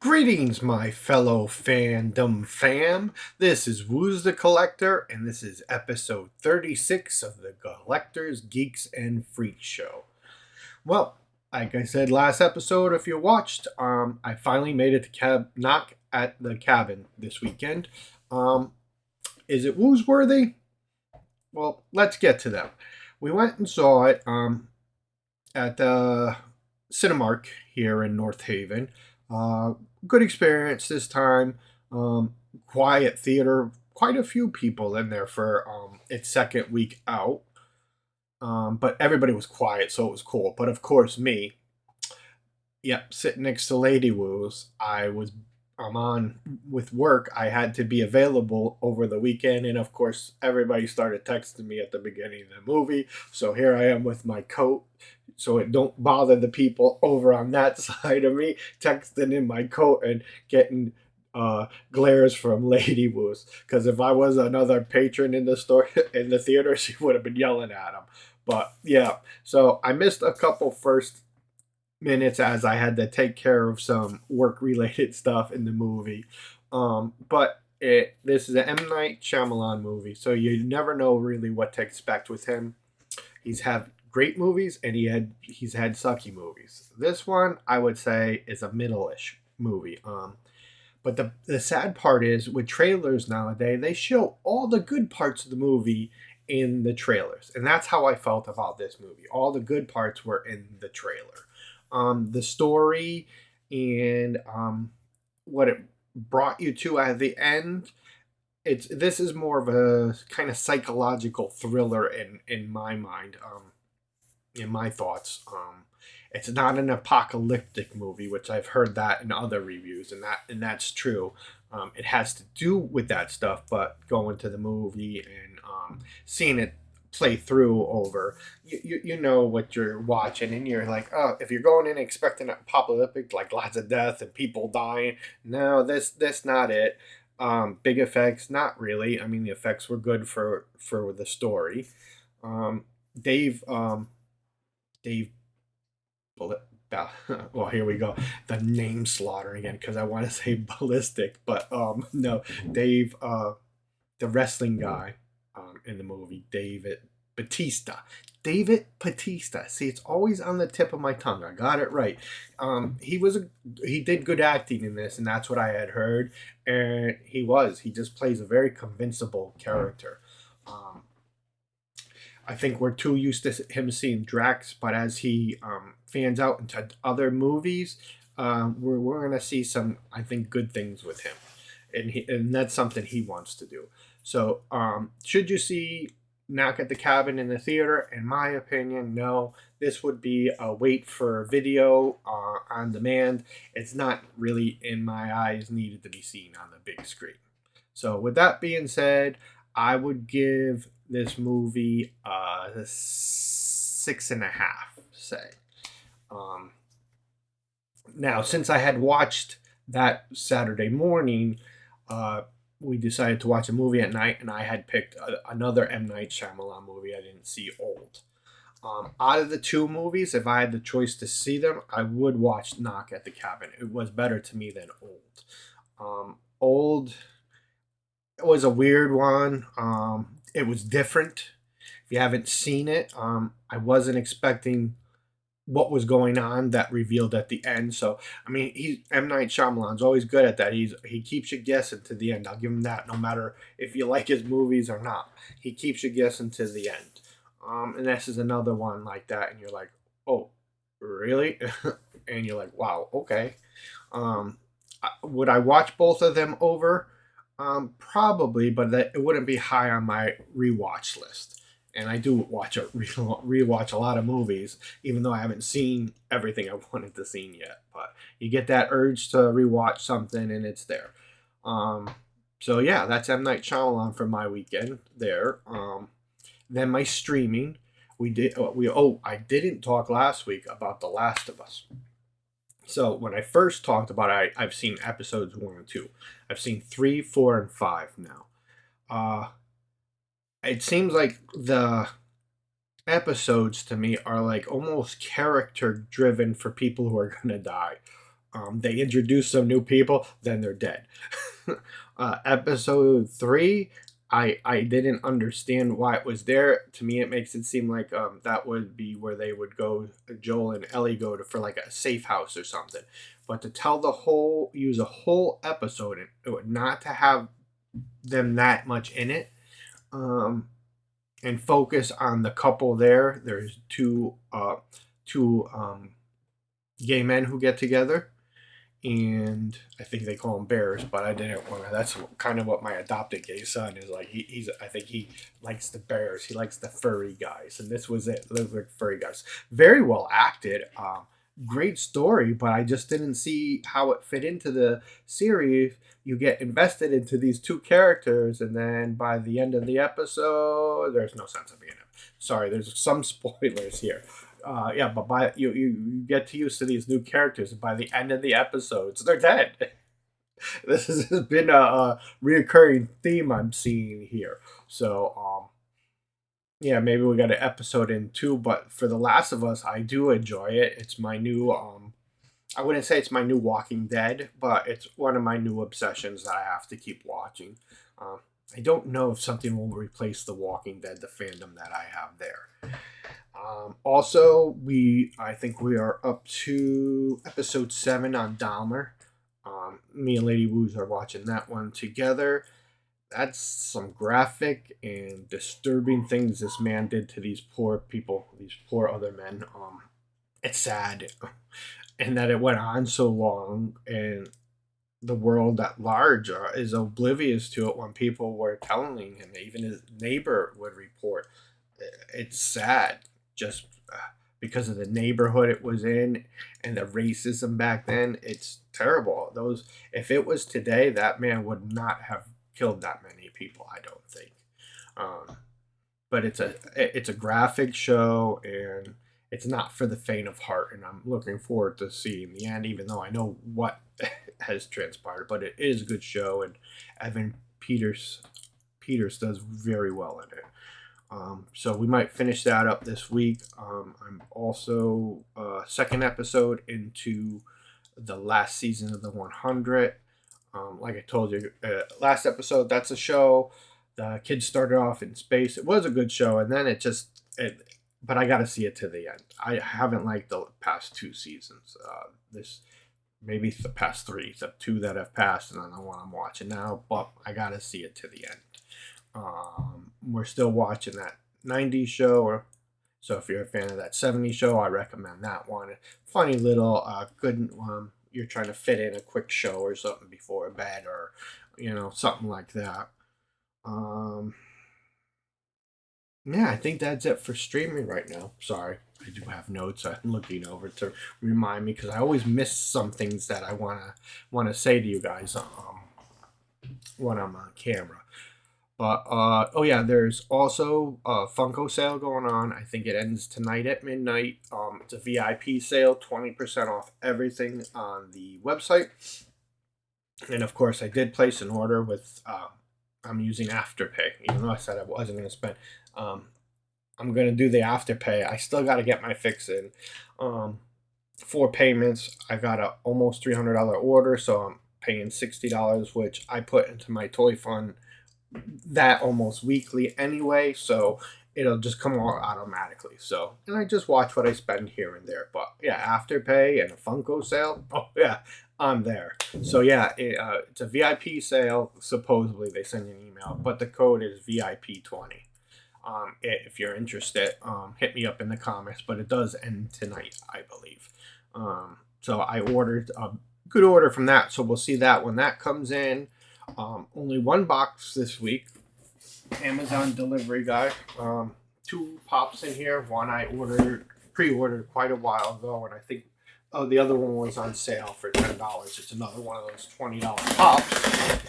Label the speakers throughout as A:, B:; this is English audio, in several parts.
A: Greetings, my fellow fandom fam. This is Woo's the Collector, and this is episode 36 of the Collectors, Geeks, and Freaks show. Well, like I said last episode, if you watched, I finally made it to knock at the cabin this weekend. Um, is it Woo's worthy? Well, let's get to them. We went and saw it at the Cinemark here in North Haven. Uh, Good experience this time. Quiet theater, quite a few people in there for its second week out. But everybody was quiet, so it was cool. But of course, me, yep, sitting next to Lady Woos, I'm on with work. I had to be available over the weekend, and of course, everybody started texting me at the beginning of the movie. So here I am with my coat, so it don't bother the people over on that side of me texting in my coat and getting glares from Lady Woos. Because if I was another patron in the store in the theater, she would have been yelling at him. But yeah, so I missed a couple first minutes as I had to take care of some work related stuff in the movie. But this is an M Night Shyamalan movie, so you never know really what to expect with him. He's had great movies and he's had sucky movies. This one I would say is a middle-ish movie. But the sad part is with trailers nowadays, they show all the good parts of the movie in the trailers. And that's how I felt about this movie. All the good parts were in the trailer. The story and what it brought you to at the end. This is more of a kind of psychological thriller in my mind, in my thoughts. It's not an apocalyptic movie, which I've heard that in other reviews, and that's true. It has to do with that stuff, but going to the movie and seeing it play through over, you know what you're watching, and you're like, oh, if you're going in expecting apocalyptic, like lots of death and people dying, no, this not it. Big effects, not really. I mean, the effects were good for the story. Um, Dave Dave Bullet. Well, here we go. The name slaughter again because I want to say ballistic, but no, Dave, the wrestling guy, in the movie, Batista. David Batista. See, it's always on the tip of my tongue. I got it right. He did good acting in this, and that's what I had heard. And he just plays a very convincible character. Um, I think we're too used to him seeing Drax, but as he fans out into other movies, we're gonna see some, I think, good things with him, and that's something he wants to do. So, should you see Knock at the Cabin in the theater? In my opinion, no. This would be a wait for video on demand. It's not really in my eyes needed to be seen on the big screen. So, with that being said, I would give this movie a 6.5, say. Um, Now, since I had watched that Saturday morning, uh, we decided to watch a movie at night, and I had picked another M. Night Shyamalan movie I didn't see, Old. Out of the two movies, if I had the choice to see them, I would watch Knock at the Cabin. It was better to me than Old. Old, it was a weird one. It was different. If you haven't seen it, I wasn't expecting what was going on that revealed at the end. So I mean, he M Night Shyamalan's always good at that. He keeps you guessing to the end. I'll give him that. No matter if you like his movies or not, he keeps you guessing to the end. And this is another one like that, and you're like, oh, really? And you're like, wow, okay. Um, would I watch both of them over? Probably, but it wouldn't be high on my rewatch list. And I do rewatch a lot of movies, even though I haven't seen everything I wanted to see yet. But you get that urge to rewatch something, and it's there. Um, so yeah, that's M Night Shyamalan for my weekend there. Then my streaming, I didn't talk last week about The Last of Us. So when I first talked about it, I've seen episodes 1 and 2. I've seen 3, 4, and 5 now. Uh, it seems like the episodes to me are like almost character driven for people who are gonna die. They introduce some new people, then they're dead. Episode 3, I didn't understand why it was there. To me, it makes it seem like that would be where they would go, Joel and Ellie go to for like a safe house or something. But to tell use a whole episode and not to have them that much in it, and focus on the couple there. There's two gay men who get together, and I think they call them bears, but I didn't want to. That's kind of what my adopted gay son is like. I think he likes the bears. He likes the furry guys, and this was it. Look like furry guys. Very well acted. Great story, but I just didn't see how it fit into the series. You get invested into these two characters, and then by the end of the episode, there's no sense of being in it. Sorry, there's some spoilers here. Yeah, but by you get used to these new characters, and by the end of the episodes, they're dead. This has been a reoccurring theme I'm seeing here. So, yeah, maybe we got an episode in too. But for The Last of Us, I do enjoy it. It's my new I wouldn't say it's my new Walking Dead, but it's one of my new obsessions that I have to keep watching. Um, I don't know if something will replace The Walking Dead, the fandom that I have there. Also, I think we are up to episode 7 on Dahmer. Me and Lady Woos are watching that one together. That's some graphic and disturbing things this man did to these poor people, these poor other men. It's sad, and that it went on so long, and the world at large is oblivious to it when people were telling him. Even his neighbor would report. It's sad, just because of the neighborhood it was in and the racism back then. It's terrible. If it was today, that man would not have killed that many people. I don't think. But it's a graphic show, and it's not for the faint of heart. And I'm looking forward to seeing the end, even though I know what has transpired. But it is a good show, and Evan Peters does very well in it. So we might finish that up this week. I'm also second episode into the last season of the 100. Like I told you, last episode, that's a show. The kids started off in space. It was a good show, and then but I got to see it to the end. I haven't liked the past 2 seasons. Maybe the past 3, the 2 that have passed, and then the one I'm watching now. But I got to see it to the end. We're still watching that 90s show, so if you're a fan of that 70s show, I recommend that one. Funny little good you're trying to fit in a quick show or something before bed, or something like that. Yeah, I think that's it for streaming right now. Sorry, I do have notes I'm looking over to remind me, because I always miss some things that I wanna say to you guys when I'm on camera. But oh yeah, there's also a Funko sale going on. I think it ends tonight at midnight. It's a VIP sale, 20% off everything on the website. And of course, I did place an order with. I'm using Afterpay, even though I said I wasn't going to spend. I'm going to do the Afterpay. I still got to get my fix in. 4 payments. I got a almost $300 order, so I'm paying $60, which I put into my toy fund that almost weekly anyway, so it'll just come out automatically. So, and I just watch what I spend here and there. But yeah, Afterpay and a Funko sale, oh yeah, I'm there. So yeah, it's a VIP sale. Supposedly they send you an email, but the code is VIP20. If you're interested, hit me up in the comments. But it does end tonight, I believe. So I ordered a good order from that. So we'll see that when that comes in. Only 1 box this week. Amazon delivery guy. 2 pops in here. One I pre-ordered quite a while ago, and I think the other one was on sale for $10. It's another one of those $20 pops.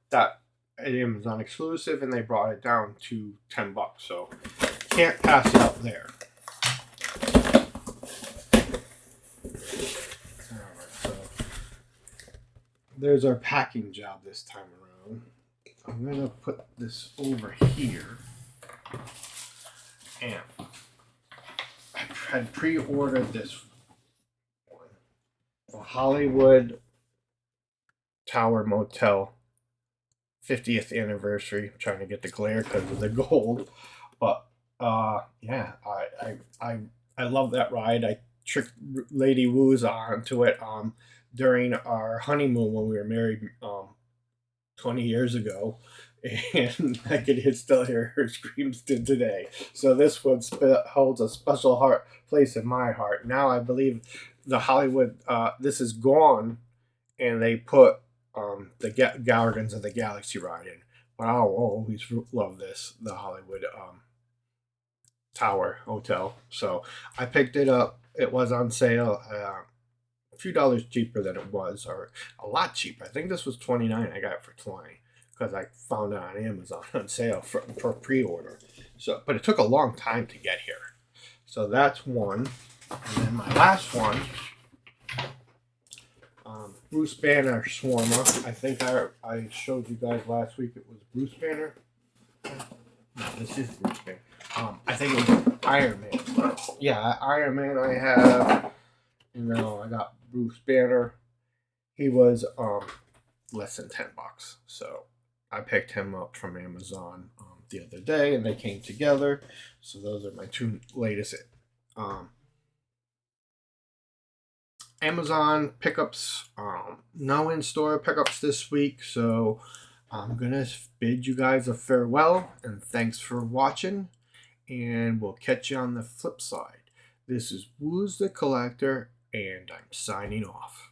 A: That Amazon exclusive, and they brought it down to $10. So can't pass it up there. There's our packing job this time around. I'm going to put this over here. And I had pre-ordered this one. Hollywood Tower Motel 50th anniversary. I'm trying to get the glare because of the gold. But yeah, I love that ride. I tricked Lady Woos onto it during our honeymoon when we were married 20 years ago. And I could still hear her screams to today. So this one holds a special place in my heart. Now I believe the Hollywood, this is gone, and they put the Guardians of the Galaxy ride in. But I'll always love this, the Hollywood Tower Hotel. So I picked it up. It was on sale. A few dollars cheaper than it was, or a lot cheaper. I think this was $29. I got it for $20 because I found it on Amazon on sale for pre-order. So, but it took a long time to get here. So that's one. And then my last one, Bruce Banner Swarmer. I think I showed you guys last week. It was Bruce Banner. No, this is Bruce Banner. I think it was Iron Man. Yeah, Iron Man. I have. I got Bruce Banner. He was less than $10, so I picked him up from Amazon the other day, and they came together. So those are my two latest Amazon pickups. No in-store pickups this week, so I'm gonna bid you guys a farewell, and thanks for watching, and we'll catch you on the flip side. This is Wooz the Collector, and I'm signing off.